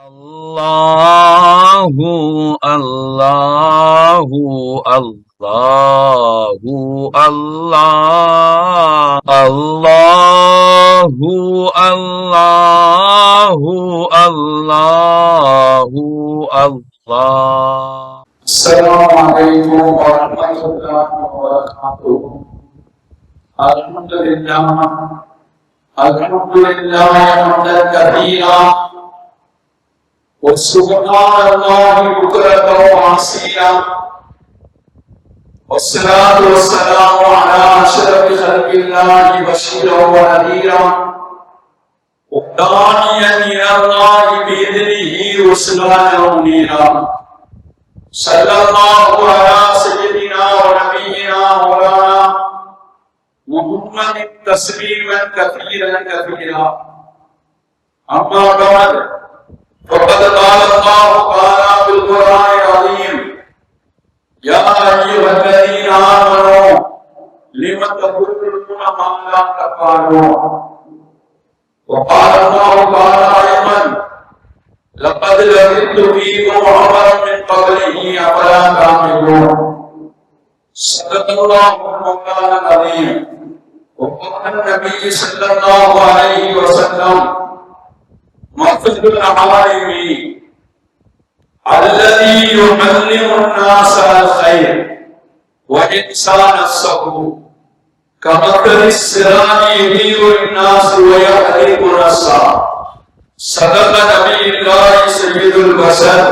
Allahu Allahu Allahu Allah Allahu Allahu Allahu Allah. Assalamualaikum warahmatullahi wabarakatuh. Alhamdulillah hamdan katsiran wa subhanallahi bukratan wa asila. Wassalatu wassalamu ala asyrafil khalqillahi basyiran wa nadhira. Daniyan ila Allahi bi'idhnihi rusulan munira. Sallallahu ala sayyidina wa nabiyyina maulana Muhammadin tasliman kathiran kathira. Amma ba'd, faqad qala Allahu ta'ala fil Qur'anil azim, ya ayyuhalladhina amanu lima taquluna ma la taf'alun. Wa qala Allahu ta'ala ayman, laqad labithtu fiikum umran min qablihi afala ta'qilun. Sadaqallahu al-mawlana al-azim. Wa qala an-nabiy sallallahu alaihi wasallam, maqsadul a'malimi alladhi yu'allimu an-nasa al-khair wa ihsana as-sabr kamathali as-sirani yudiru an-nas wa yahdiqu an-nasa. Sadaqa Nabiyullah Sayyidul Basar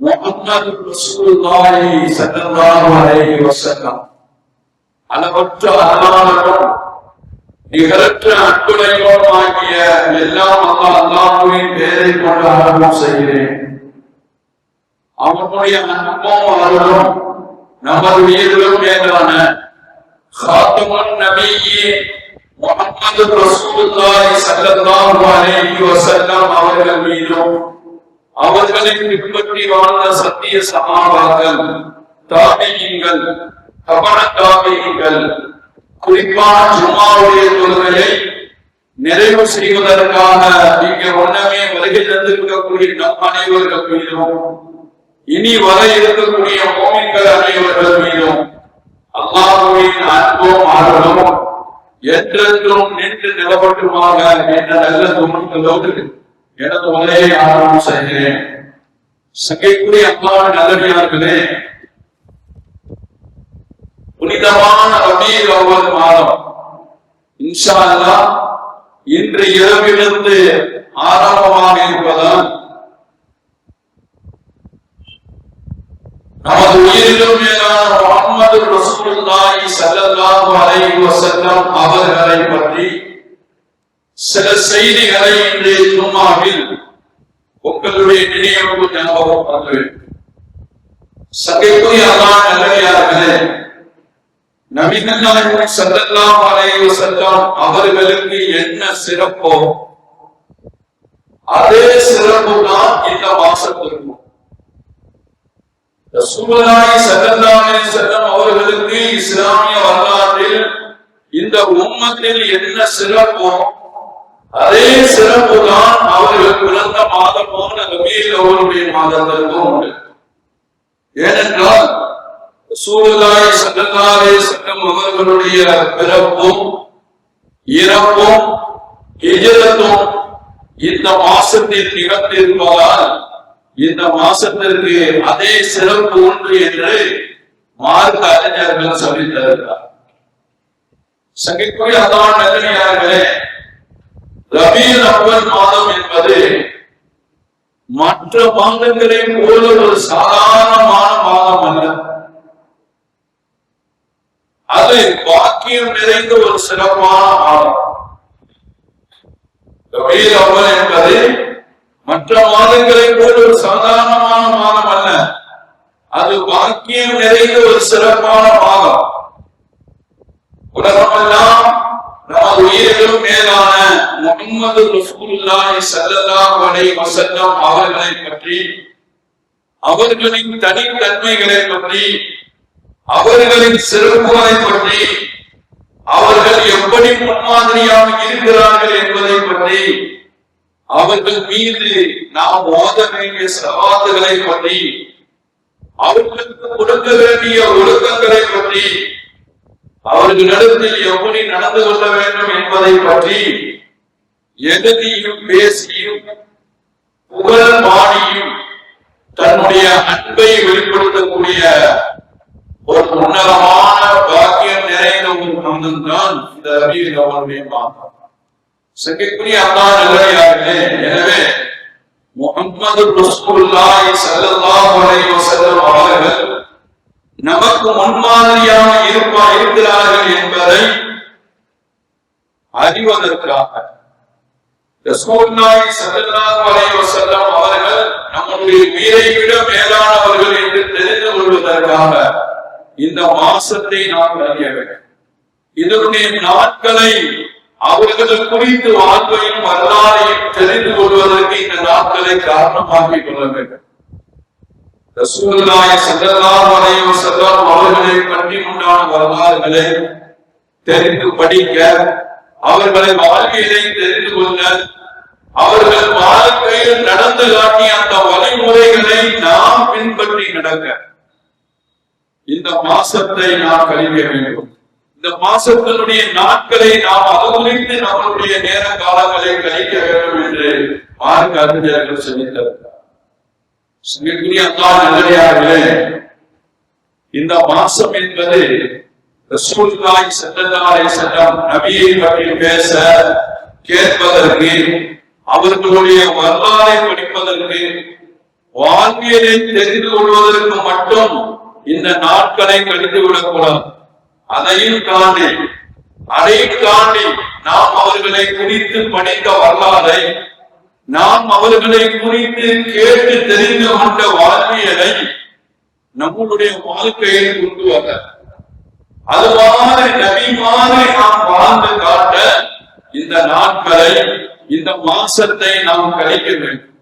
Muhammadur Rasulullah sallallahu alaihi wasallam. அளவற்ற அருளாளரும் நிகரற்ற அன்புடையோருமாகிய எல்லாம் அல்லாஹ்வின் பெயரை கொண்டு ஆரம்பம் செய்கிறேன். அவனுடைய அன்பும் அருளும் நமது உயிரிலும் மேலான காத்தமுன் நபியின் முஹம்மது ரசூலுல்லாஹி ஸல்லல்லாஹு அலைஹி வஸல்லம் அவர்கள் மீதும் அவர்களை பின்பற்றி வாழ்ந்த சத்திய சஹாபாக்கள், தாபிஈன்கள், தபஅ தாபிஈன்கள், குறிப்பாக ஜும்ஆவுடைய தொழுகையை நிறைவு செய்வதற்காக இங்கே ஒன்னமே வருகை தந்திருக்கக்கூடிய நம் அனைவர்கள் மீதும், இனி வர இருக்கக்கூடிய மோமின்கள் அனைவர்கள் மீதும் அல்லாஹ்வின் அன்பும் அருளும் என்றென்றும் நின்று நிலவட்டுமாக என்ற நல்ல துணங்களோடு எனது உரையை ஆரம்பம் செய்கிறேன். சங்கைக்குரிய அல்லாஹ்வின் நல்லடியார்களே, புனிதமான ரபீஉல் அவ்வல் மாதம் இன்ஷா அல்லாஹ் இன்று இரவிலிருந்து ஆரம்பமாக இருப்பதால் நமது உயிரிலும் மேலான முஹம்மது ரசூலுல்லாஹி ஸல்லல்லாஹு அலைஹி வஸல்லம் அவர்களை பற்றி சில செய்திகளை இன்றைய ஜும்ஆவில் உங்களுடைய நினைவுக்கு ஞாபகப்படுத்துவேன். சங்கைக்குரிய அல்லாஹ்வின் நல்லடியார்களே, நபிகள் நாயகம் ஸல்லல்லாஹு அலைஹி வஸல்லம் அவர்களுக்கு என்ன சிறப்போ அதே சிறப்பு தான் இந்த மாசத்திற்கும். ரசூலுல்லாஹி ஸல்லல்லாஹு அலைஹி வஸல்லம் அவர்களுக்கு இஸ்லாமிய வரலாற்றில் இந்த உம்மத்தில் என்ன சிறப்போ அதே சிறப்பு தான் அவர்கள் பிறந்த மாதமான ரபீஉல் அவ்வலுடைய மாதத்திற்கும் உண்டு. ஏனென்றால் ரசூலுல்லாஹி ஸல்லல்லாஹு அலைஹி வஸல்லம் அவர்களுடைய பிறப்பும் இறப்பும் ஹிஜ்ரத்தும் இந்த மாசத்தில் நிகழ்ந்திருப்பதால் இந்த மாசத்திற்கு அதே சிறப்பு உண்டு என்று மார்க்க அறிஞர்கள் சொல்லித் தருகிறார். சங்கைக்குரிய அல்லாஹ்வின் நல்லடியார்களே, ரபீஉல் அவ்வல் மாதம் என்பது மற்ற மாதங்களை போல ஒரு சாதாரணமான மாதம் அல்ல. அது பாக்கியம் நிறைந்த ஒரு சிறப்பான மாதம். ரபீஉல் அவ்வல் என்பது மற்ற மாதங்களை போல ஒரு சாதாரணமான மாதம் அல்ல, அது பாக்கியம் நிறைந்த ஒரு சிறப்பான மாதம். உலகமெல்லாம் நமது உயிரிலும் மேலான முஹம்மது ரசூலுல்லாஹி ஸல்லல்லாஹு அலைஹி வஸல்லம் அவர்களை பற்றி, அவர்களின் தனித்தன்மைகளை பற்றி, அவர்களின் சிறப்புகளை பற்றி, அவர்கள் எப்படி முன்மாதிரியாக இருக்கிறார்கள் என்பதை பற்றி அவர்கள் மீது நாம் ஓத வேண்டிய சவால்களை பற்றி, அவர்களுக்கு கொடுக்க வேண்டிய ஒழுக்கங்களை பற்றி, அவர்களிடத்தில் எப்படி நடந்து கொள்ள வேண்டும் என்பதை பற்றி எழுதியும் பேசியும் புகழ் பாடியும் தன்னுடைய அன்பை வெளிப்படுத்தக்கூடிய ஒரு உன்னதமான பாக்கியம் நிறைந்த ஒரு மந்தம் தான் இந்த ரபியுல் அவருடைய மாதம். சங்கைக்குரிய அல்லாஹ் நல்லடியார்களே, எனவே முஹம்மது ரசூலுல்லாஹி ஸல்லல்லாஹு அலைஹி வஸல்லம் அவர்கள் நமக்கு முன்மாதிரியாக இருக்கிறார்கள் என்பதை அறிவதற்காக ரசூலுல்லாஹி ஸல்லல்லாஹு அலைஹி வஸல்லம் அவர்கள் நம்முடைய உயிரை விட மேலானவர்கள் என்று தெரிந்து கொள்வதற்காக இந்த மாசத்தை நாம் அறிய வேண்டும். இதனுடைய நாட்களை அவர்கள் குறித்து வாழ்வையும் வரலாறையும் தெரிந்து கொள்வதற்கு இந்த நாட்களை காரணமாக்கிக் கொள்ள வேண்டும். ரசூலுல்லாஹி ஸல்லல்லாஹு அலைஹி வஸல்லம் அவர்களை பற்றி உண்டான வரலாறுகளை தெரிந்து படிக்க, அவர்களை வாழ்க்கையை தெரிந்து கொள்ள, அவர்கள் வாழ்க்கையில் நடந்து காட்டிய அந்த வழிமுறைகளை நாம் பின்பற்றி நடக்க இந்த மாசத்தை நாம் கழிக்க வேண்டும். இந்த மாசத்தினுடைய நாட்களை நாம் அனுபவித்து நம்மளுடைய நேர காலங்களை கழிக்க வேண்டும் என்று மார்க்க அறிஞர்கள் சொல்லித்தருகிறார். இந்த மாசம் என்பது ரசூலுல்லாஹி ஸல்லல்லாஹு அலைஹி வஸல்லம் நபியை பற்றி பேச, கேட்பதற்கு, அவர்களுடைய வரலாறை படிப்பதற்கு, வாழ்வியலை தெரிந்து கொள்வதற்கு மட்டும் இந்த நாட்களை கழித்து விடக்கூடாது. அதையும் தாண்டி நாம் அவர்களை குறித்து படித்த வரலாறை, நாம் அவர்களை குறித்து கேட்டு தெரிந்து கொண்ட வாழ்வியலை நம்முடைய வாழ்க்கையில் கொண்டு வர, அது மாதிரி நபி மாதிரி நாம் வாழ்ந்து காட்ட இந்த நாட்களை, இந்த மாசத்தை நாம் கழிக்க வேண்டும்.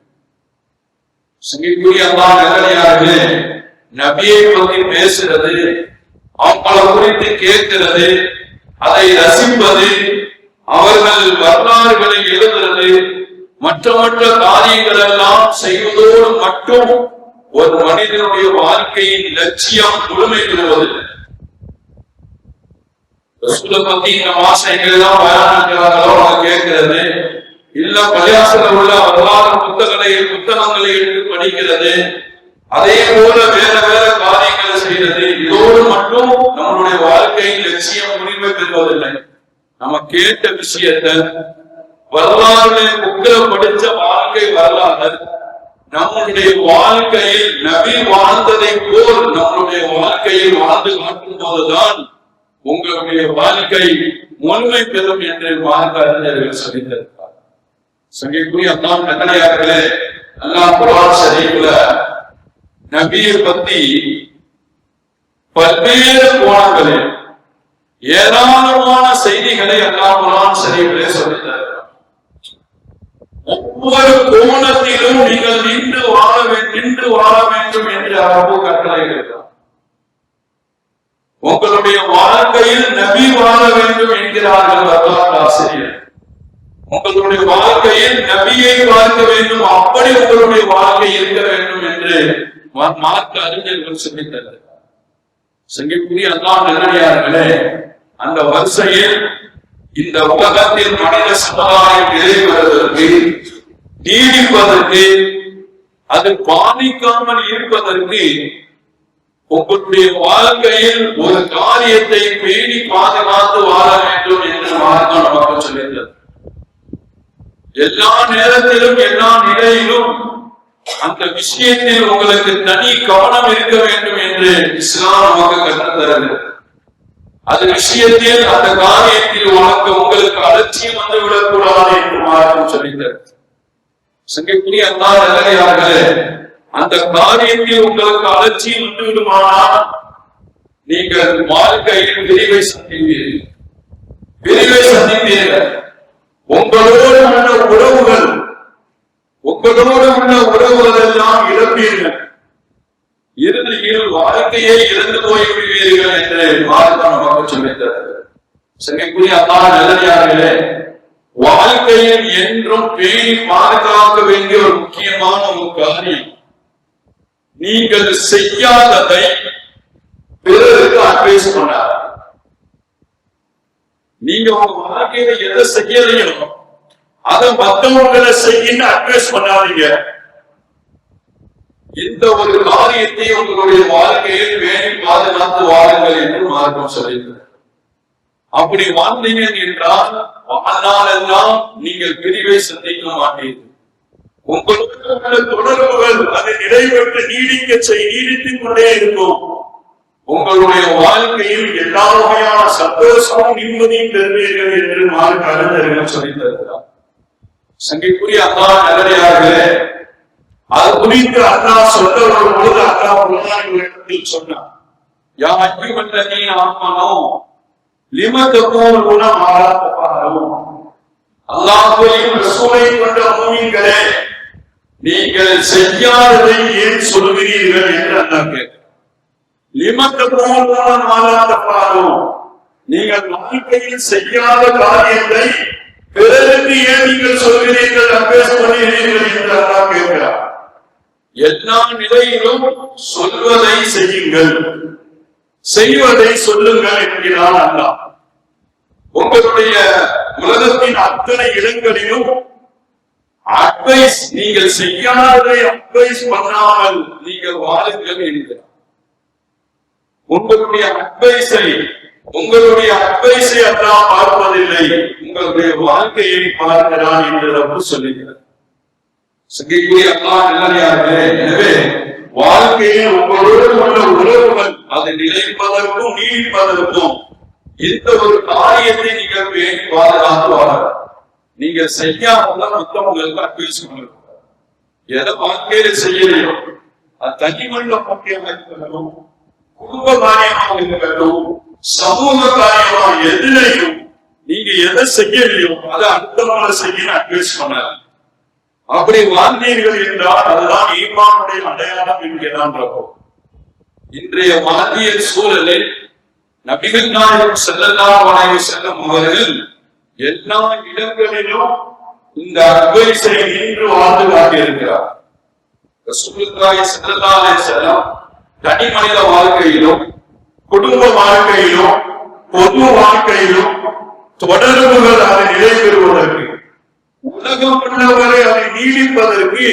சங்கிக்குரிய அல்லாஹ் நல்லடியார்களே, நபியை பற்றி பேசுறது, அவங்களை குறித்து கேட்கிறது, அதை ரசிப்பது, அவர்கள் வரலாறுகளை எழுதுறது, மற்ற காரியங்கள் எல்லாம் செய்வதோடு மட்டும் ஒரு மனிதனுடைய வாழ்க்கையின் லட்சியம் முழுமை பெறுவதில்லை. பத்தி இந்த மாசம் எங்கெல்லாம் பயனாக்கிறார்களோ கேட்கிறது, இல்ல பள்ளியாசல உள்ள வரலாறு புத்தகங்களை எடுத்து படிக்கிறது, அதே போல வேற காரியங்களை செய்யறது, இதோடு மட்டும் நம்மளுடைய வாழ்க்கையின் லட்சியம் முழுமை பெறுவதில்லை. நம்ம கேட்ட விஷயத்த வரலாறு புக்கில படிச்ச வாழ்க்கை வரலாறு நம்முடைய வாழ்க்கையில் நபி வாழ்ந்ததை போல் நம்முடைய வாழ்க்கையில் வாழ்ந்து காட்டும் போதுதான் உங்களுடைய வாழ்க்கை முழுமை பெறும் என்று மார்க்க அறிஞர்கள் சொல்லியிருக்கிறார். சங்கைக்குரிய அல்லாஹ் நல்லடியார்களே, அல்லாஹ் குர்ஆன் ஷரீஃப்ல நபியை பத்தி பல்வேறு கோணங்களில் ஏராளமான செய்திகளை அல்லாஹ் குர்ஆன் ஷரீஃபிலே சொல்லியிருக்கிறார். ஒவ்வொரு கோணத்திலும் நீங்கள் நின்று வாழ வேண்டும் என்று அவர் கட்டளையிடுகிறார். உங்களுடைய வாழ்க்கையில் நபி வாழ வேண்டும் என்கிறார்கள் வரலாற்று ஆசிரியர். உங்களுடைய வாழ்க்கையில் நபியை பார்க்க வேண்டும், அப்படி உங்களுடைய வாழ்க்கை இருக்க வேண்டும் என்று மார்க்க அறிஞர்கள் சொல்லித்தருகிறார். சங்கிக்குரிய அல்லாஹ் நல்லடியார்களே, அந்த வரிசையில் இந்த உலகத்தில் மனித சமுதாயம் நிறைவேறுவதற்கு, நீடிப்பதற்கு, அது பாதிக்காமல் இருப்பதற்கு உங்களுடைய வாழ்க்கையில் ஒரு காரியத்தை பேணி பாதுகாத்து வாழ வேண்டும் என்று மார்க்கம் நமக்கு சொல்லியிருக்கிறது. எல்லா நேரத்திலும் எல்லா நிலையிலும் அந்த விஷயத்தில் உங்களுக்கு தனி கவனம் இருக்க வேண்டும் என்று இஸ்லாம் நமக்கு கற்றுத்தருகிறது. அது விஷயத்தில், அந்த காரியத்தில் உங்களுக்கு அலட்சியம் வந்து விடக்கூடாது என்று மார்க்கம் சொல்லித்தருகிறது. சங்கைக்குரிய அல்லாஹ் நல்லடியார்களே, அந்த காரியத்தில் உங்களுக்கு அலட்சியம் வந்து விடுமானால் நீங்கள் வாழ்க்கையில் விரிவை சந்திப்பீர்கள். உங்களோடு உள்ள உறவுகள் எல்லாம் இழப்பீர்கள். இறுதியில் வாழ்க்கையை இழந்து போய்விடுவீர்கள் என்று மார்க்கம் நமக்கு சொல்லித்தருகிறது. சங்கைக்குரிய அல்லாஹ் நல்லடியார்களே, வாழ்க்கையில் என்றும் பேணி பாதுகாக்க வேண்டிய ஒரு முக்கியமான ஒரு காரியம், நீங்கள் செய்யாததை பிறருக்கு அட்வைஸ் பண்ணார். நீங்க உங்க வாழ்க்கையில எதை செய்யலையோ அதை மற்றவங்களை செய்ய அட்வைஸ் பண்ணாதீங்க. இந்த ஒரு காரியத்தை உங்களுடைய வாழ்க்கையில் பேணி பாதுகாத்து வாருங்கள் என்று மார்க்கம் சொல்லியிருக்கிறது. அப்படி வாழ்ந்தீங்க என்றால் வாழ்நாளெல்லாம் நீங்கள் பிரிவை சந்திக்க மாட்டீர்கள். உங்களுக்கு தொடர்புகள் அதை நிறைவேற்ற நீடித்துக் கொண்டே இருக்கும். உங்களுடைய வாழ்க்கையில் எல்லா வகையான சந்தோஷமும் நிம்மதியும் பெறுவீர்கள் என்று மார்க்கம் சொல்லி தருகிறார். சங்கைக்குரிய அல்லாஹ் நல்லடியார்களே, அது குறித்து அல்லாஹ் சொல்ல வரும்பொழுது அல்லாஹ் சொன்னார், யா அய்யுஹல்லதீன ஆமனூ லிம தகூலுன மா லா தஃஅலூன். அல்லாஹ்வையும் ரசூலையும் கொண்ட மூமின்களே, நீங்கள் செய்யாததை ஏன் சொல்கிறீர்கள் என்று அல்லாஹ் கேட்கிறார். லிம தகூலுன மா லா தஃஅலூன், நீங்கள் வாழ்க்கையில் செய்யாத காரியத்தை பிறருக்கு ஏன் நீங்கள் சொல்கிறீர்கள், அட்வைஸ் பண்ணுகிறீர்கள் என்று அல்லாஹ் கேட்கிறார். எல்லா நிலையிலும் சொல்வதை செய்யுங்கள், செய்வதை சொல்லுங்கள் என்கிறார் அல்லாஹ். உங்களுடைய உலகத்தின் அத்தனை இடங்களிலும் அட்வைஸ், நீங்கள் செய்யாததை அட்வைஸ் பண்ணாமல் நீங்கள் வாழுங்கள் என்கிறார். உங்களுடைய அட்வைஸை அல்லாஹ் பார்ப்பதில்லை, உங்களுடைய வாழ்க்கையை பார்க்கிறான் என்று ரப்பு சொல்லுகிறார். எனவே வாழ்க்கையில் உங்களோடு உள்ள உறவுகள் அது நிலைப்பதற்கும் நீடிப்பதற்கும் இந்த ஒரு காரியத்தை நீங்கள் பேணி பாதுகாத்து வாழ. நீங்கள் செய்யாமல் மற்றவங்களுக்கு அட்வைஸ் பண்ணுங்க. எதை வாழ்க்கையில செய்யலையோ அது தனிமண்ட முக்கியமாக இருக்கட்டும், குடும்ப காரியமாக இருக்கட்டும், சமூக காரியமா எதிலையும் நீங்க எதை செய்யலையோ அதை அடுத்தவங்களை செய்ய அட்வைஸ் பண்ணாரு. அப்படி வாழ்ந்தீர்கள் என்றால் அதுதான் ஈமானுடைய அடையாளம் என்கிறான். இன்றைய வாழ்வியல் சூழலில் நபிகள் நாயகம் ஸல்லல்லாஹு அலைஹி வஸல்லம் அவர்கள் எல்லா இடங்களிலும் இந்த அட்வைஸை நின்று வாழ்ந்து காட்டியிருக்கிறார். ரசூலுல்லாஹி ஸல்லல்லாஹு அலைஹி வஸல்லம் தனி மனித வாழ்க்கையிலும் குடும்ப வாழ்க்கையிலும் பொது வாழ்க்கையிலும் தொடர்புகள் அதை நிலை பெறுவதற்கு, உலகம் உள்ளவரை அதை நீடிப்பதற்கு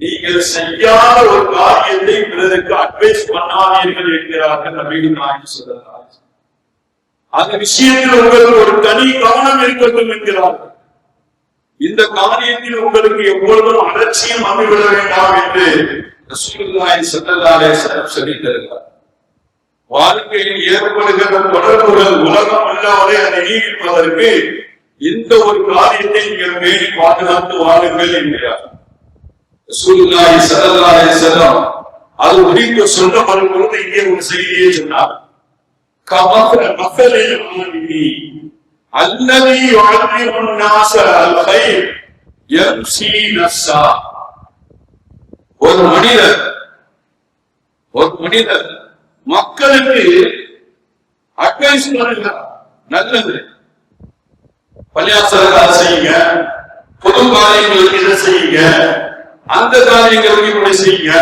நீங்கள் செய்யாத ஒரு காரியத்தை பிறருக்கு அட்வைஸ் பண்ணாதீர்கள் என்கிறார்கள் நபிகள் நாயகம் ஸல்லல்லாஹு அலைஹி வஸல்லம். அந்த விஷயத்தில் உங்களுக்கு ஒரு தனி கவனம் இருக்கட்டும் என்கிறார்கள். இந்த காரியத்தில் உங்களுக்கு எப்பொழுதும் அலட்சியம் அமைவிட வேண்டாம் என்று ரசூலுல்லாஹி ஸல்லல்லாஹு அலைஹி வஸல்லம் சொல்லித் தருகிறார். வாழ்க்கையில் ஏற்படுகிற தொடர்புகள் உலகம் உள்ளவரை அதை நீடிப்பதற்கு இந்த ஒரு காரியத்தை நீங்கள் பேணி பாதுகாத்து வாழுங்கள் என்கிறார் ரசூலுல்லாஹி ஸல்லல்லாஹு அலைஹி வஸல்லம். அது குறித்து சொல்லப்படும் பொழுது இங்கே ஒரு செய்தியை சொன்னார். அல்லதி யுஅல்லிமுன் நாஸ அல் கைர் யம்ஷி நஸ்ஸா. ஒரு மனிதர் மக்களுக்கு அட்வைஸ் பண்ணுகிறார். நல்லது, பள்ளியாசலுக்கு அதை செய்யுங்க, பொது காரியங்களுக்கு இதை செய்யுங்க, அந்த காரியங்களுக்கு இப்படி செய்யுங்க,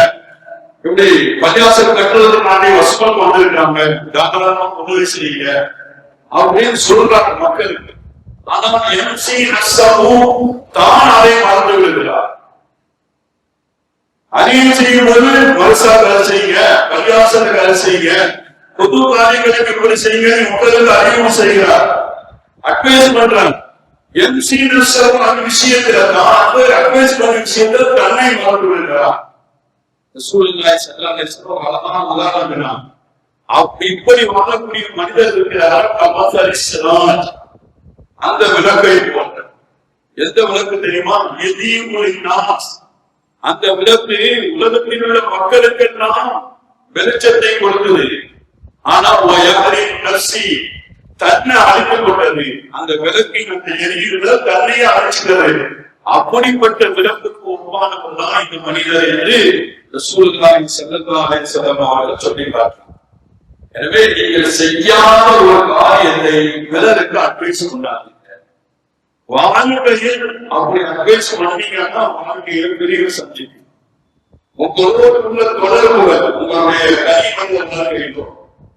இப்படி பள்ளியாசல் கட்டுறதுக்கு நானே வசூல் வந்திருக்காங்க, தாராளமா உதவி செய்யுங்க அப்படின்னு சொல்றாங்க மக்களுக்கு. ஆனால் எம்சி நஸ்ஸஹு தான் அதை மறந்து விடுகிறார். அறிவு செய்யும் போது வருஷா வேலை செய்யுங்க, பள்ளியாசலுக்கு வேலை செய்யுங்க, பொது காரியங்களுக்கு இப்படி செய்யுங்க, மக்களுக்கு அறிவு செய்கிறார், அட்வைஸ் பண்றாங்க. எம்சி நஸ்ஸஹு அந்த விஷயத்துல தான் அட்வைஸ் பண்ண விஷயத்துல தன்னை மறந்து விடுகிறார். ரசூலுல்லாஹி ஸல்லல்லாஹு அலைஹி வஸல்லம் அழகான உதாரணம். இப்படி வாழக்கூடிய மனிதர் இருக்கிறார். அந்த விளக்கை போன்ற எந்த விளக்கு தெரியுமா? அந்த விளக்கு உலகத்தில் உள்ள மக்களுக்கெல்லாம் வெளிச்சத்தை கொடுத்தது. ஆனா தன்னை அழித்துக் கொண்டது. அந்த விளக்கின் அந்த எரியுள்ள தன்னையே அழிச்சுகிறது. அப்படிப்பட்ட விளக்குக்கு ஒப்பானவர்தான் இந்த மனிதர் என்று ரசூலுல்லாஹி ஸல்லல்லாஹு அலைஹி வஸல்லம் அவர்கள் சொல்லியிருக்கிறார். எனவே நீங்கள் செய்யாத ஒரு காரியத்தை பிறருக்கு அட்வைஸ் பண்ணாதீங்க. வாழ்க்கையில் அப்படி அட்வைஸ் பண்ணீங்கன்னா வாழ்க்கையில் பெரிய சப்ஜெக்ட். உங்களோடு உள்ள தொடர்புகள் உங்களுடைய கனிமங்களிலோ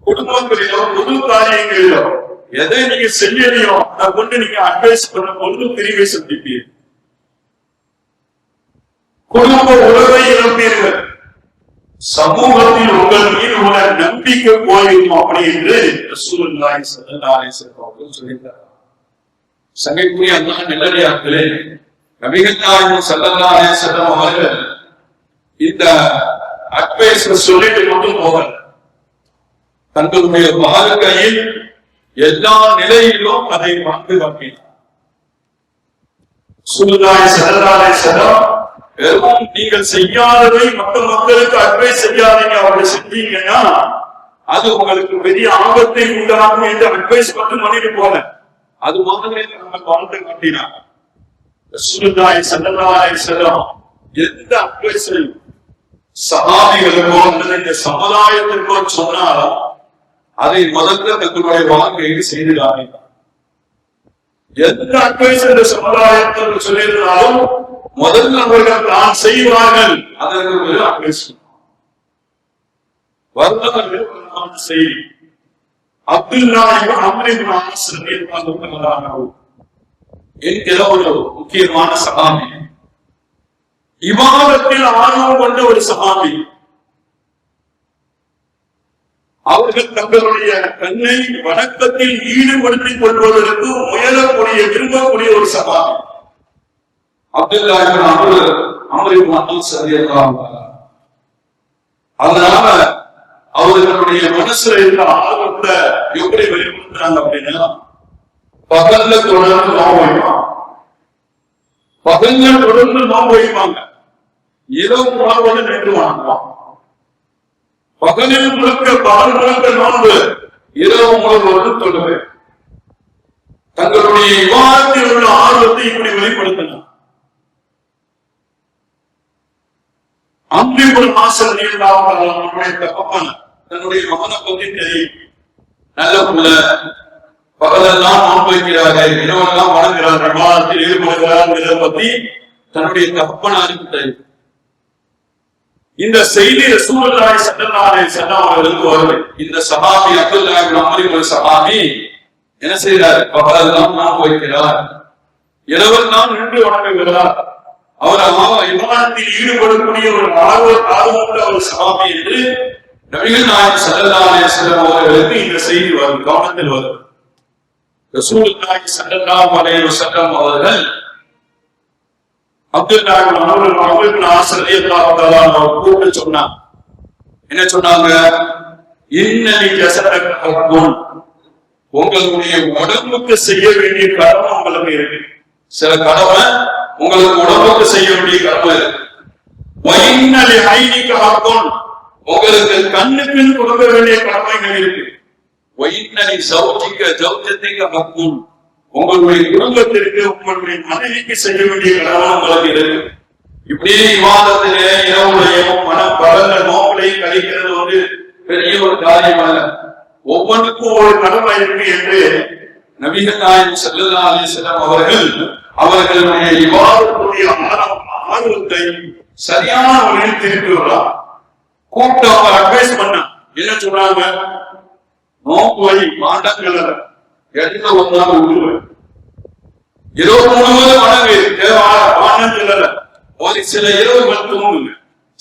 குடும்பங்களிலோ பொது காரியங்களிலோ எதை நீங்க செய்யலையோ அதை கொண்டு நீங்க அட்வைஸ் பண்ண பொழுது பிரிவை சந்திப்பீர்கள். குடும்ப உறவை இழப்பீர்கள். சமூகத்தில் உங்கள் மீது உள்ள நம்பிக்கை போயிடும் அப்படி என்று ரசூலுல்லாஹி ஸல்லல்லாஹு அலைஹி வஸல்லம் சொல்லியிருக்கிறார். சங்கைக்குரிய அல்லாஹ் நல்லடியார்களே, நபிகள் நாயகம் ஸல்லல்லாஹு அலைஹி வஸல்லம் அவர்கள் இந்த அட்வைஸ் சொல்லிட்டு மட்டும் போகல, தங்களுடைய வாழ்க்கையில் எல்லா நிலையிலும் அதை வாழ்ந்து காட்டினார். ரசூலுல்லாஹி ஸல்லல்லாஹு அலைஹி வஸல்லம் வெறும் நீங்கள் செய்யாததை மற்ற மக்களுக்கு அட்வைஸ் செய்யாதீங்க, அப்படி செஞ்சீங்கன்னா அது உங்களுக்கு பெரிய ஆபத்தை உண்டாகும் என்று அட்வைஸ் மட்டும் பண்ணிட்டு போல, அது மாதிரி நம்ம வாழ்ந்து காட்டினார். ரசூலுல்லாஹி ஸல்லல்லாஹு அலைஹி வஸல்லம் எந்த அட்வைஸையும் சஹாபிகளுக்கோ அல்லது இந்த சமுதாயத்திற்கோ சொன்னாலும் அதை முதல்ல தங்களுடைய வாழ்க்கையில் செய்துகிறார்கள். எந்த அட்வைஸ் இந்த சமுதாயத்திற்கு சொல்லியிருந்தாலும் முதல்ல அவர்கள் தான் செய்வார்கள். அதற்கு அட்வைஸ் வரலாறு செய்தி அப்துல்லாஹ் இப்னு அம்ர் இப்னு ஆஸ் ரலியல்லாஹு அன்ஹு என்கிற ஒரு முக்கியமான சஹாபி, இபாதத்தில் ஆர்வம் கொண்ட ஒரு சஹாபி. அவர்கள் தங்களுடைய கண்ணை வணக்கத்தில் ஈடுபடுத்திக் கொள்வதற்கு முயலக்கூடிய விரும்பக்கூடிய ஒரு சஹாபி அப்துல்லாஹ் இப்னு அம்ர் இப்னு ஆஸ் ரலியல்லாஹு அன்ஹு. அதனால அவர்களுடைய மனசுல இருந்த ஆர்வத்தை எப்படி வெளிப்படுத்துறாங்க அப்படின்னா, பகல்ல தொடர்ந்து நோம்பு வைப்பாங்க, பகல்ல தொடர்ந்து நோம்பு வைப்பாங்க, இரவு உணவோடு நின்று வாங்குவாங்க. பகலில் முழுக்க பகல் முழுக்க நோன்பு, இரவு உணவோடு தொழுவை. தங்களுடைய விவாதத்தில் உள்ள ஆர்வத்தை இப்படி வெளிப்படுத்தினார். அம்பிபுல் மாசல் நீர்லாவுடைய தன்னுடைய மகனை பற்றி தெரியும். நல்ல புள்ள, பகலெல்லாம் நோன்பு வைக்கிறார்கள், இரவெல்லாம் வணங்குகிறார்கள், விவாதத்தில் ஈடுபடுகிறார்கள் பற்றி தன்னுடைய தகப்பனாருக்கு தெரியும். இந்த செய்தி ரசூலுல்லாஹி ஸல்லல்லாஹு அலைஹி வஸல்லம் அவர்களுக்கு வருது. இந்த சஹாபி அப்துல்லாஹ் இப்னு அம்ர் இப்னு சஹாபி என்ன செய்கிறார்? பகலெல்லாம் நோன்பு வைக்கிறார், இரவெல்லாம் நின்று வணங்குகிறார். அவர் விவாதத்தில் ஈடுபடக்கூடிய ஒரு ஆர்வமுள்ள ஒரு சஹாபி என்று நபிகள் நாயகம் ஸல்லல்லாஹு அலைஹி வஸல்லம் அவர்களுக்கு இந்த செய்தி வரும், கவனத்தில் வரும். ரசூலுல்லாஹி ஸல்லல்லாஹு அலைஹி வஸல்லம் அவர்கள் அப்துல்லாஹ் இப்னு அம்ர் இப்னு ஆஸ் ரலியல்லாஹு தஆலா அவர்கள் கூப்பிட்டு சொன்னாங்க. என்ன சொன்னாங்க? இன்னலி ஜஸதக ஹக்குன், உங்களுடைய உடம்புக்கு செய்ய வேண்டிய கடமை உங்களுக்கு இருக்கு. சில கடமை உங்களுக்கு உடம்புக்கு செய்ய வேண்டிய கடமை இருக்கு. வைன்னலி ஐனிக ஹக்குன், உங்களுக்கு கண்ணுக்கு கொடுக்க வேண்டிய கடமைகள் இருக்கு. வைன்னலி ஸௌஜிக ஜௌஜதிக ஹக்குன், உங்களுடைய குடும்பத்திற்கு உங்களுடைய மனைவிக்கு செய்ய வேண்டிய கடமை உங்களுக்கு இருக்கு. இப்படி விவாதத்திலே இரவுலையும் பகல்ல நோக்களையும் கழிக்கிறது ஒரு பெரிய ஒரு காரியம் அல்ல. ஒவ்வொன்றுக்கும் ஒரு கடமை இருக்கு என்று நபிகள் நாயகம் ஸல்லல்லாஹு அலைஹி வஸல்லம் அவர்கள் அவர்களுடைய விவாதத்துடைய ஆர்வத்தை சரியான வழியில் திருப்பியுள்ளார். கூப்பிட்டு அவர் அட்வைஸ் பண்ண என்ன சொன்னாங்க? நோக்கு வழி மாண்டங்கள் எடுத்த ஒரு நாள் விடுவை, இரவு முழுவதும் வணங்கு வானங்கள். ஒரு சில இரவுகள் தூங்குங்க,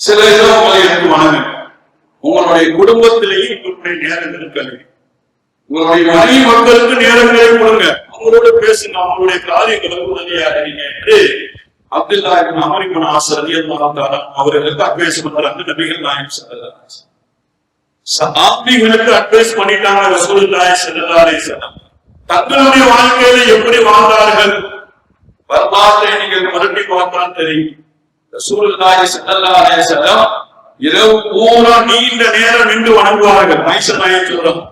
சில இரவுகளை எடுத்து வணங்குங்க. உங்களுடைய குடும்பத்திலேயும் உங்களுடைய நேரங்கள் கல்வி, உங்களுடைய மனைவி மக்களுக்கு நேரங்களை கொடுங்க, அவங்களோட பேசுங்க, அவங்களுடைய காரியங்களுக்கு உதவியா இருங்க என்று அப்துல்லாஹ் இப்னு அம்ர் இப்னு ஆஸ் ரலியல்லாஹு தஆலா அவர்களுக்கு அட்வைஸ் பண்றாங்க நபிகள் நாயகம் ஸல்லல்லாஹு அலைஹி வஸல்லம். சஹாபிகளுக்கு அட்வைஸ் பண்ணிட்டாங்க ரசூலுல்லாஹி ஸல்லல்லாஹு அலைஹி வஸல்லம். தங்களுடைய வாழ்க்கையில எப்படி வாழ்ந்தார்கள் வரலாற்றை நீங்கள் புரட்டி பார்த்தால் தெரியும். ரசூலுல்லாஹி ஸல்லல்லாஹு அலைஹி வஸல்லம் இரவு பூரா நீண்ட நேரம் நின்று வணங்குவார்கள். ஆயிஷா நாயகி சொல்றாங்க,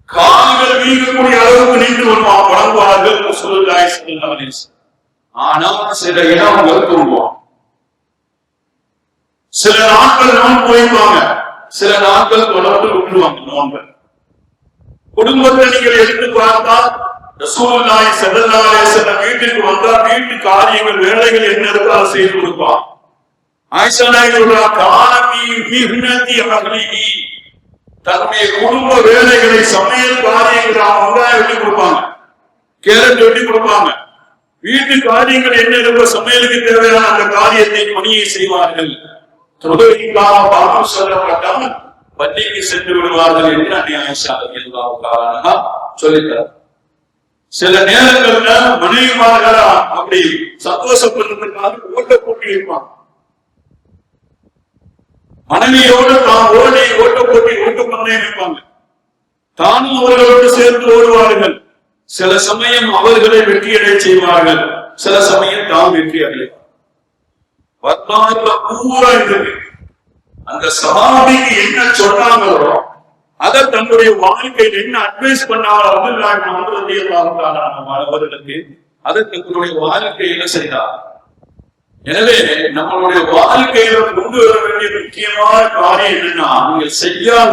கால்கள் வீங்கக்கூடிய அளவுக்கு நின்று வணங்குவார்கள் ரசூலுல்லாஹி ஸல்லல்லாஹு அலைஹி வஸல்லம். ஆனால் சில இடம் தூங்குவோம், சில நாட்கள் நோன்பு வைப்பாங்க, சில நாட்கள் தொடர்ந்து விட்டுருவாங்க நோன்பு. குடும்பத்தை நீங்கள் எடுத்து பார்த்தால் ரசூலுல்லாஹி ஸல்லல்லாஹு அலைஹி வஸல்லம் வீட்டுக்கு வந்தா வீட்டு காரியங்கள் வேலைகள் என்ன இருக்கோ அதை செய்து கொடுப்பான். ஆயிஷா நாயகி காலமி மிஹ்னதி அஹ்லிஹி, தன்னுடைய குடும்ப வேலைகளை சமையல் காரியங்களை அவங்க வெட்டி கொடுப்பாங்க, கேரட் வெட்டி கொடுப்பாங்க. வீட்டு காரியங்கள் என்ன இருக்கோ சமையலுக்கு தேவையான அந்த காரியத்தை பணியை செய்வார்கள். தொழுகைக்காக பாவம் சொல்லப்பட்டால் பள்ளிக்கு சென்று விடுவார்கள் என்று அன்னை ஆயிஷா ரலியல்லாஹு தஆலா சொல்லிட்டார். சில நேரங்கள்ல மனைவிமார்களா அப்படி சந்தோஷப்படுறதுக்காக ஓட்ட போட்டி இருப்பாங்க. மனைவியோடு தான் ஓட்ட போட்டி ஓட்ட பண்ணே இருப்பாங்க. தானும் அவர்களோடு சேர்ந்து ஓடுவார்கள். சில சமயம் அவர்களை வெற்றியடை செய்வார்கள், சில சமயம் தான் வெற்றி அடைவார். வரலாறுல பூரா இருக்குது. அந்த சஹாபிக்கு என்ன சொன்னாங்களோ அதை தன்னுடைய வாழ்க்கையில் என்ன அட்வைஸ் பண்ணாலும் அவர்களுக்கு அதை தங்களுடைய வாழ்க்கையில செய்தார். எனவே நம்மளுடைய வாழ்க்கையில கொண்டு வர வேண்டிய முக்கியமான காரியம் என்னன்னா, நீங்க செய்யாத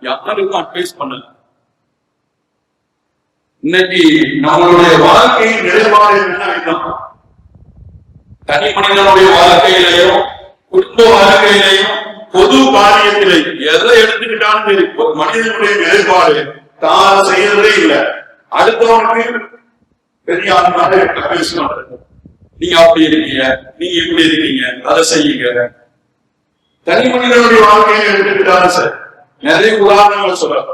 யாருக்கும் அட்வைஸ் பண்ணல. இன்னைக்கு நம்மளுடைய வாழ்க்கையின் நிலைப்பாடு என்ன, தனி மனிதனுடைய வாழ்க்கையிலையும் குடும்ப வாழ்க்கையிலையும் பொது காரியத்திலே எதை எடுத்துக்கிட்டாலும் சரி, மனிதனுடைய நிலைப்பாடு தான் செய்யறதே இல்லை. அடுத்தவனுக்கு பெரிய பேசுவாங்க, நீங்க அப்படி இருக்கீங்க, நீங்க இப்படி இருக்கீங்க, அதை செய்யுங்க. தனி மனிதனுடைய வாழ்க்கையை எடுத்துக்கிட்டாலும் சரி, நிறைய உதாரணங்கள் சொல்றாங்க.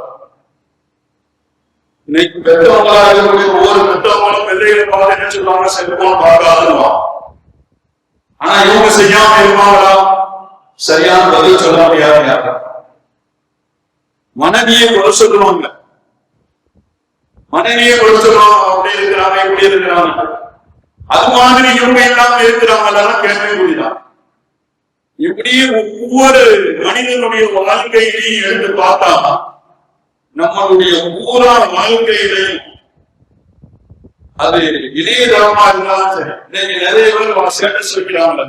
இன்னைக்கு பெற்றவங்களாக இருக்கக்கூடிய ஒவ்வொரு பெற்றவங்களும் பிள்ளைகளை பார்த்து என்ன சொல்றாங்க, செல்போன் பார்க்காதுமா. ஆனா இவங்க செய்யாம இருப்பாங்களா? சரியான பதில் சொல்ல முடியாது. யாரா மனைவியை கொலை சொல்லுவாங்க, மனைவியை கொலை சொல்லுவாங்க, அப்படி இருக்கிறாங்க இப்படி இருக்கிறாங்க. அது மாதிரி இவங்க எல்லாம் இருக்கிறாங்க கேட்கவே முடியலாம். இப்படியே ஒவ்வொரு மனிதனுடைய வாழ்க்கையிலையும் எடுத்து பார்த்தா நம்மளுடைய பூரா வாழ்க்கையிலையும் அது இணையதளமா இருந்தாலும் சரி, இன்னைக்கு நிறைய பேர் ஸ்டேட்டஸ் வைக்கிறாங்க.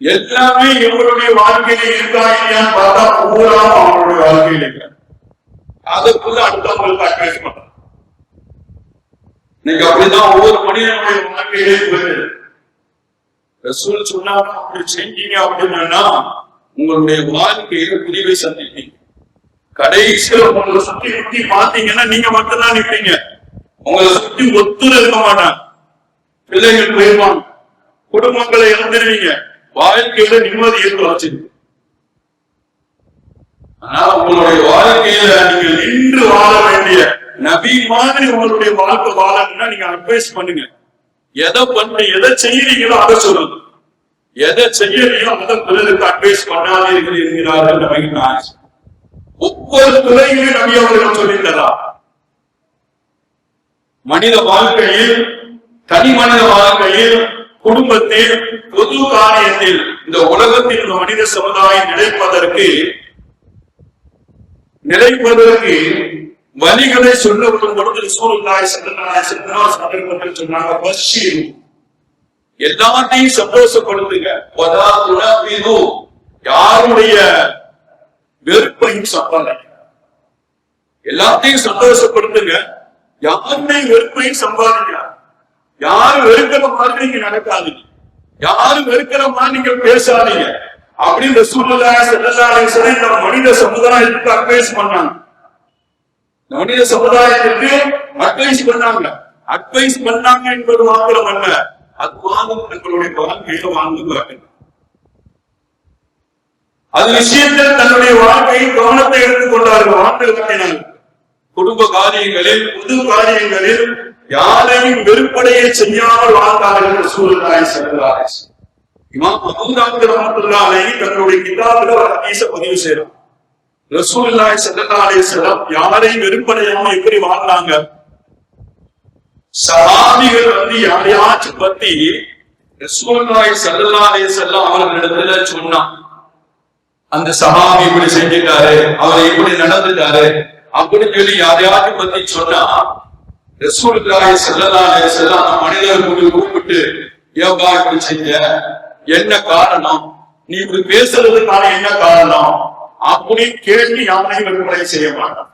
எல்லாமே இவங்களுடைய வாழ்க்கையில இருக்கா இல்லையான்னு பார்த்தா பூரா அவங்களுடைய வாழ்க்கையில இருக்க. அதுக்குள்ள அடுத்தவங்களுக்கு அட்வைஸ் பண்றாங்க. இன்னைக்கு அப்படிதான் ஒவ்வொரு மனிதனுடைய வாழ்க்கையிலே வருது. ரசூல் சொன்னாங்க, அப்படி செஞ்சீங்க அப்படின்னா உங்களுடைய வாழ்க்கையில முடிவை சந்திப்பீங்க. கடைசியில உங்களை சுத்தி சுத்தி பாத்தீங்கன்னா நீங்க மட்டும்தான் நிற்பீங்க. உங்களை சுத்தி ஒத்துரை இருக்க மாட்டாங்க. பிள்ளைகள் போயிருவாங்க, குடும்பங்களை இழந்துருவீங்க, வாழ்க்கையில நிம்மதி வச்சிருக்கு. அதனால உங்களுடைய வாழ்க்கையில நீங்க நின்று வாழ வேண்டிய நபி மாதிரி உங்களுடைய வாழ்க்கை வாழணும்னா நீங்க அட்வைஸ் பண்ணுங்க. எதை பண்ண எதை செய்யறீங்களோ அதை சொல்லுங்க, எதை செய்யறீங்களோ அதை பிறருக்கு அட்வைஸ் பண்ணாதீர்கள் என்கிறார்கள் நபி. ஒவ்வொரு துறையிலும் நபி அவர்கள் சொல்லித்தரா. மனித வாழ்க்கையில், தனி மனித வாழ்க்கையில், குடும்பத்தில், பொது காரியத்தில், இந்த உலகத்தில் இந்த மனித சமுதாயம் நிலைப்பதற்கு வழிகளை சொல்லப்படும் பொழுது ரசூலுல்லாஹி ஸல்லல்லாஹு அலைஹி வஸல்லம் சந்தர்ப்பத்தில் சொன்னாங்க, பஷீர், எல்லாத்தையும் சந்தோஷப்படுத்துங்க, வதா துனஃபிது, யாருடைய வெறுப்பையும் சம்பாதிங்க. எல்லாத்தையும் சந்தோஷப்படுத்துங்க, யாருடைய வெறுப்பையும் சம்பாதிங்க. யாரும் வெறுக்கிற மாதிரி நீங்க நடக்காதீங்க, யாரும் வெறுக்கிற மாதிரி நீங்க பேசாதீங்க அப்படின்னு ரசூலுல்லாஹி ஸல்லல்லாஹு அலைஹி வஸல்லம் இந்த மனித சமுதாயத்துக்கு அட்வைஸ் பண்ணாங்க. மனித சமுதாயத்திற்கு அட்வைஸ் பண்ணாங்க. அட்வைஸ் பண்ணாங்க என்பது மாத்திரம் அல்ல, அது வாங்கும் தங்களுடைய வாழ்க்கையில வாழ்ந்து அது விஷயத்தில் தன்னுடைய வாழ்க்கையை கவனத்தை எடுத்துக் கொண்டார்கள், வாழ்ந்து காட்டினார்கள். குடும்ப காரியங்களில், பொது காரியங்களில் யாரையும் வெறுப்படைய செய்யாமல் வாழ்ந்தார்கள் ரசூலுல்லாஹி ஸல்லல்லாஹு அலைஹி வஸல்லம். இமாம் அபூ தாவூத் ரஹ்மத்துல்லாஹி அலைஹி தன்னுடைய கிதாபில் ஒரு ஹதீஸை பதிவு செய்றார். ரசூலுல்லாஹி ஸல்லல்லாஹு அலைஹி வஸல்லம் யாரையும் வெறுப்படையாம எப்படி வாழ்ந்தாங்க? சஹாபிகள் யாரையாச்சும் பத்தி ரசூலுல்லாஹி ஸல்லல்லாஹு அலைஹி வஸல்லம் அவர்களிடத்துல சொன்னான், அந்த சஹாபி இப்படி செஞ்சிட்டாரு, அவர் இப்படி நடந்துட்டாரு அப்படின்னு சொல்லி யாரையாச்சும் பத்தி சொன்னா ரசூலுல்லாஹி ஸல்லல்லாஹு அலைஹி வஸல்லம் மனிதர்கள் கூப்பிட்டு, ஏன்பா இப்படி செஞ்ச, என்ன காரணம், நீ இப்படி பேசுறதுக்கான என்ன காரணம் அப்படின்னு கேட்டு யாரையும் வெறுப்படை செய்ய மாட்டான்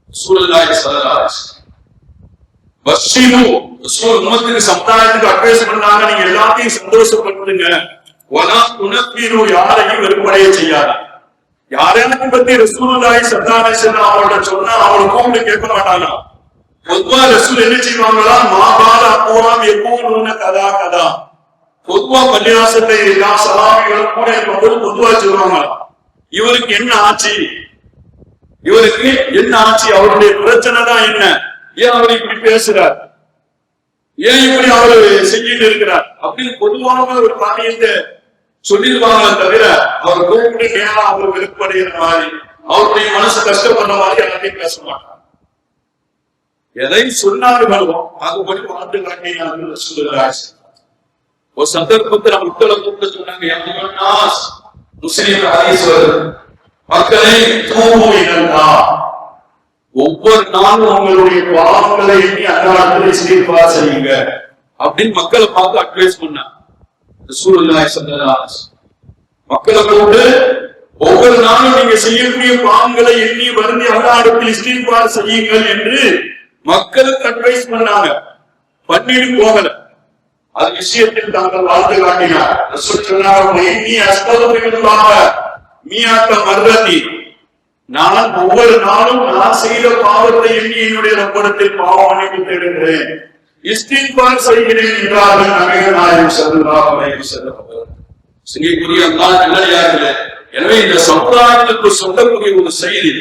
ரசூலுல்லாஹி ஸல்லல்லாஹு அலைஹி வஸல்லம். பஸ்ஸினு உம்மத்துக்கு சமுதாயத்துக்கு அட்வைஸ் பண்ணாங்க, நீங்க எல்லாத்தையும் சந்தோஷப்படுத்துங்க. வலா துனஃபிரு, யாரையும் வெறுப்படைய செய்யாத. யாரையும் பத்தி ரசூலுல்லாஹி ஸல்லல்லாஹு அலைஹி வஸல்லம் அவங்களோட சொன்னா அவங்க கூப்பிட்டு கேட்க மாட்டாங்க. பொதுவா ரசூல் என்ன செய்வாங்களா, மாபால அக்வாம் யகூலுன கதா கதா. பொதுவா பள்ளிவாசல்ல எல்லா சலாமிகளும் கூட இருக்கும்போது பொதுவா சொல்லுவாங்க, இவருக்கு என்ன ஆச்சு, இவருக்கு என்ன ஆச்சு, அவருடைய பிரச்சனை தான் என்ன, ஏன் அவர் இப்படி பேசுறார், ஏன் இப்படி அவரு செஞ்சுட்டு இருக்கிறார் அப்படின்னு பொதுவான ஒரு காரியத்தை சொல்லிடுவாங்க. தவிர அவர் கூப்பிட்டு நேரம் அவர் வெறுப்படைகிற மாதிரி, அவருடைய மனசு கஷ்டப்படுற மாதிரி எல்லாத்தையும் பேச மாட்டாங்க. எதை சொன்னார்களோ அதுபடி வாழ்ந்து காட்டினார்கள் சொல்லுகிறார். ஒரு சந்தர்ப்பத்தில் மக்களை கூப்பிட்டு சொன்னாங்க, முஸ்லிம் மக்களை ஒவ்வொரு நாளும் உங்களுடைய பாவங்களை எண்ணி அல்லாஹ்விடத்தில் இஸ்திக்ஃபார் செய்யுங்க அப்படின்னு மக்களை பார்த்து அட்வைஸ் பண்ணாங்க. ரசூலுல்லாஹி ஸல்லல்லாஹு அலைஹி வஸல்லம் மக்களை கூப்பிட்டு ஒவ்வொரு நாளும் நீங்க செய்யக்கூடிய பாவங்களை எண்ணி வருந்தி அல்லாஹ்விடத்தில் இஸ்திக்ஃபார் செய்யுங்கள் என்று மக்களுக்கு அட்வைஸ் பண்ணாங்க. பண்ணிட்டு போகல, அது விஷயத்தில் தாங்கள் வாழ்ந்து காட்டினார். ரசூல் சொன்னாங்க, இன்னி அஸ்தக்ஃபிருல்லாஹ மியத மர்ரதி, நான் ஒவ்வொரு நாளும் நான் செய்த பாவத்தை எண்ணி என்னுடைய ரப்பிடத்தில் பாவ மன்னிப்பு தேடுகிறேன், இஸ்திக்ஃபார் செய்கிறேன் என்றார்கள் நபிகள் நாயகம் ஸல்லல்லாஹு அலைஹி வஸல்லம். சிங்கக்குரிய அல்லாஹ் நல்லடியார்களே, எனவே இந்த சமுதாயத்துக்கு சொல்லக்கூடிய ஒரு செய்தி,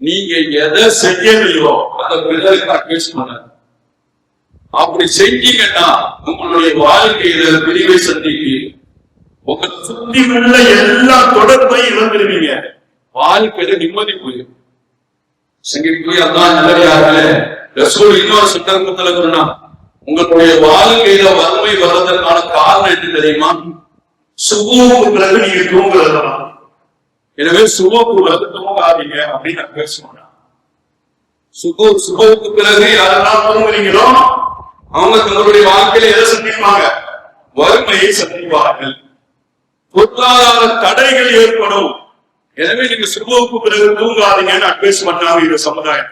நீங்க எதை செய்யலையோ அதை பிறருக்கு அட்வைஸ் பண்ணாரு. அப்படி செஞ்சீங்கன்னா உங்களுடைய வாழ்க்கையில பிரிவை சந்திக்கு, உங்களை சுத்தி உள்ள எல்லா தொடர்பையும் இழந்துருவீங்க, வாழ்க்கையில நிம்மதி போயிடும். சங்கீதக்குரிய அல்லாஹ் நல்லடியார்களே, ரசூல் இன்னொரு சந்தர்ப்பத்துல சொன்னா, உங்களுடைய வாழ்க்கையில வறுமை வர்றதற்கான காரணம் என்ன தெரியுமா, சுபூக்கு பிறகு நீங்க தூங்குறதுதான். எனவே சுபுக்கு பிறகு தூங்காதீங்க அப்படின்னு பேசுவாங்க. சுபுக்கு பிறகு யாரெல்லாம் தூங்குறீங்களோ அவங்க தங்களுடைய வாழ்க்கையில எதை சந்திப்பாங்க, வறுமையை சந்திப்பார்கள், பொருளாதார தடைகள் ஏற்படும். எனவே நீங்க சுபுக்கு பிறகு தூங்காதீங்கன்னு அட்வைஸ் பண்ணாங்க. இந்த சமுதாயம்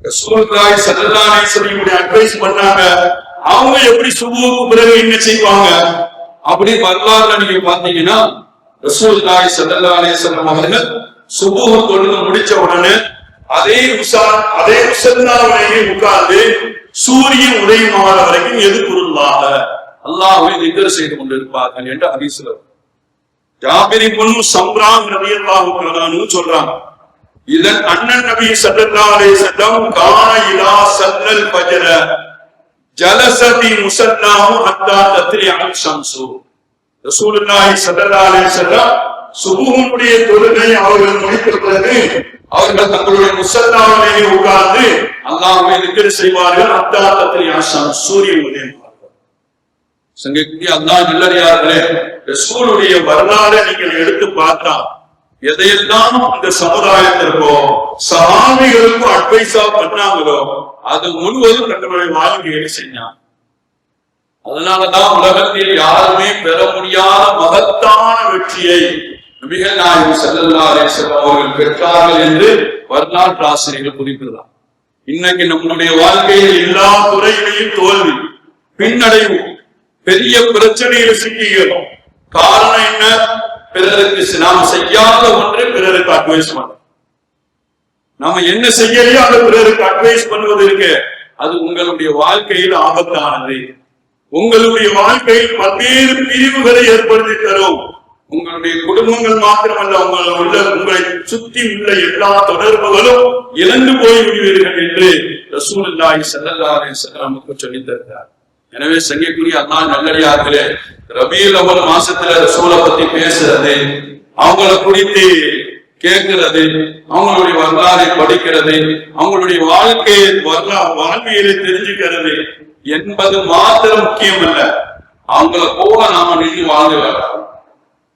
ரசூலுல்லாஹி ஸல்லல்லாஹு அலைஹி வஸல்லம் அட்வைஸ் பண்ணாங்க. அவங்க எப்படி சுபுக்கு பிறகு என்ன செய்வாங்க அப்படி வரலாறுல நீங்க பாத்தீங்கன்னா, ரசூலுல்லாஹி ஸல்லல்லாஹு அலைஹி வஸல்லம் அவர்கள் சுபூஹ் தொழுது முடிச்ச உடனே அதே முஸல்லாவிலேயே உட்கார்ந்து சூரியன் உதயமாகிற வரைக்கும் எதுக்குருல்லாஹ, அல்லாஹ்வை திக்ர் செய்து கொண்டிருப்பார்கள் என்று ஹதீஸ்ல ஜாபிர் இப்னு சம்ரான் ரலியல்லாஹு தஆலா சொல்றாங்க. இதன் அண்ணன் நபி ஸல்லல்லாஹு அலைஹி வஸல்லம் கான இலா ஸல்லல் ஃபஜ்ர ஜலஸதி முஸல்லாஹு ஹத்தா தத்லிஅ ஷம்ஸு. ரசூலுல்லாஹி ஸல்லல்லாஹு அலைஹி வஸல்லம் சுபூஹுடைய தொழுகை அவர்கள் முடித்த பிறகு அவர்கள் தங்களுடைய முஸல்லாவிலேயே உட்கார்ந்து அல்லாஹ்வை திக்ர் செய்வார்கள். ஹத்தா தத்லிஅ ஷம்ஸ், சூரியன் உதயம். சங்கீதக்குரிய அல்லாஹ் நல்லடியார்களே, ரசூலுடைய வரலாறை நீங்கள் எடுத்து பார்த்தா எதையெல்லாம் இந்த சமுதாயத்திற்கோ சஹாபிகளுக்கும் அட்வைஸா பண்ணாங்களோ அது முழுவதும் தங்களுடைய வாழ்க்கையை செஞ்சாங்க. அதனாலதான் உலகத்தில் யாருமே பெற முடியாத மகத்தான வெற்றியை நபிகள் நாயகம் ஸல்லல்லாஹு அலைஹி வஸல்லம் அவர்கள் பெற்றார்கள் என்று வரலாற்று ஆசிரியர்கள் குறிப்பிடுறார். இன்னைக்கு நம்முடைய வாழ்க்கையில் எல்லா துறையிலையும் தோல்வி, பின்னடைவு, பெரிய பிரச்சனையில் சிக்கிக்கிறோம். காரணம் என்ன? பிறருக்கு நாம் செய்யாத ஒன்றை பிறருக்கு அட்வைஸ் பண்ண, நாம என்ன செய்யலையோ அதை பிறருக்கு அட்வைஸ் பண்ணுவது இருக்கு, அது உங்களுடைய வாழ்க்கையில் ஆபத்தானது. உங்களுடைய வாழ்க்கையில் பல்வேறு பிரிவுகளை ஏற்படுத்தி தரும். உங்களுடைய குடும்பங்கள் மாத்திரமல்ல, உங்களை சுற்றி உள்ள எல்லா தொடர்புகளும் இழந்து போய் விடுவீர்கள் என்று ரசூலுல்லாஹி ஸல்லல்லாஹு அலைஹி வஸல்லம் நமக்கு சொல்லித் தருகிறார். எனவே சங்கீதக்குரிய அல்லாஹ் நல்லடியார்களே, ரபீஉல் அவ்வல் மாசத்துல ரசூலை பத்தி பேசுறது, அவங்கள குறித்து கேட்கிறது, அவங்களுடைய வரலாறை படிக்கிறது, அவங்களுடைய வாழ்வியலை தெரிஞ்சுக்கிறது என்பது மாத்திரம் முக்கியம் அல்ல. அவங்கள போல நாம நின்று வாழ்ந்து காட்டோம்.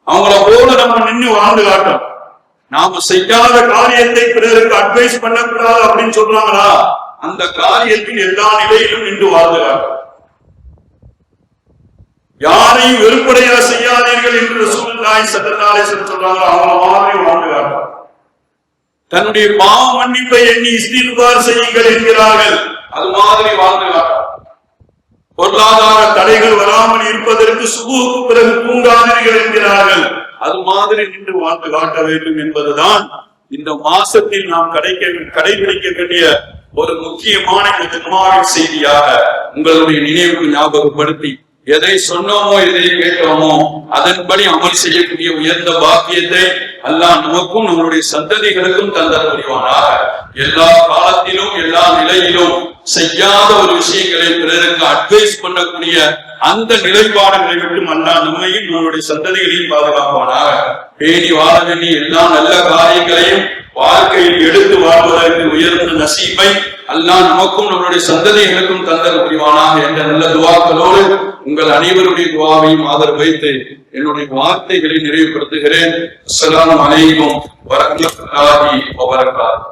அவங்கள போல நம்ம நின்று வாழ்ந்து காட்டோம். நாம செய்யாத காரியத்தை பிறருக்கு அட்வைஸ் பண்ணக்கூடாது அப்படின்னு சொல்றாங்களா, அந்த காரியத்தில் எல்லா நிலையிலும் நின்று வாழ்ந்து காட்டும். யாரையும் வெறுப்படையா செய்யாதீர்கள் என்று ரசூலுல்லாஹி ஸல்லல்லாஹு அலைஹி வஸல்லம் சொல்றாங்க. அவங்கள மாதிரி வாழ்ந்து காட்டும். தன்னுடைய பாவ மன்னிப்பை எண்ணி இஸ்திக்பார் செய்யுங்கள் என்கிறார்கள். அது மாதிரி வாழ்ந்து காட்டார். பொருளாதார தடைகள் வராமல் இருப்பதற்கு சுபுவுக்கு பிறகு தூங்காதீர்கள் என்கிறார்கள். அது மாதிரி நின்று வாழ்ந்து காட்ட வேண்டும் என்பதுதான் இந்த மாசத்தில் நாம் கடைபிடிக்க வேண்டிய ஒரு முக்கியமான இந்த ஜும்மாவின் செய்தியாக உங்களுடைய நினைவுக்கு ஞாபகப்படுத்தி, எதை சொன்னோமோ எதை கேட்டோமோ அதன்படி அமல் செய்யக்கூடிய உயர்ந்த பாக்கியத்தை அல்லாஹ் நமக்கும் நம்மளுடைய சந்ததிகளுக்கும் தந்தர புரிவானாக. எல்லா காலத்திலும் எல்லா நிலையிலும் செய்யாத ஒரு விஷயங்களை பிறருக்கு அட்வைஸ் பண்ணக்கூடிய அந்த நிலைப்பாடுகளை விட்டு அல்லாஹ் நம்மையும் நம்மளுடைய சந்ததிகளையும் பாதுகாப்பானாக. பேணி வாழ வேண்டிய எல்லா நல்ல காரியங்களையும் வாழ்க்கையில் எடுத்து வாழ்வதற்கு உயர்ந்த நசீபை அல்லாஹ் நமக்கும் நம்மளுடைய சந்ததிகளுக்கும் தந்தர புரிவானாக என்ற நல்ல துவாக்களோடு உங்கள் அனைவருடைய துவாவையும் ஆதரவு வைத்து என்னுடைய வார்த்தைகளை நிறைவுபடுத்துகிறேன். அஸ்ஸலாமு அலைக்கும் வரஹ்மத்துல்லாஹி வபரகாத்துஹு.